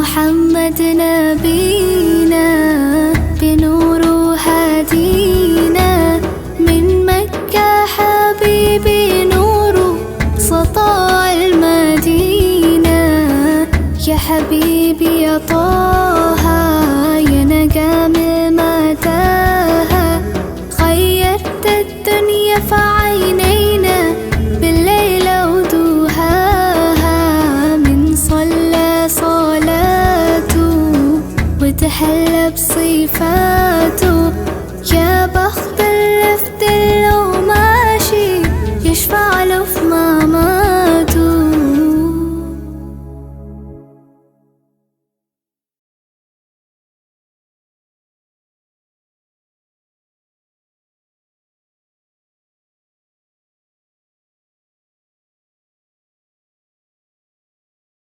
محمد نبينا بنور هدينا من مكة حبيبي نور سطاع المدينة. يا حبيبي يا طه يا نجم متاهة غيرت الدنيا في عينينا بالليل ودوهاها. من صلى صلاته وتحلى بصفاته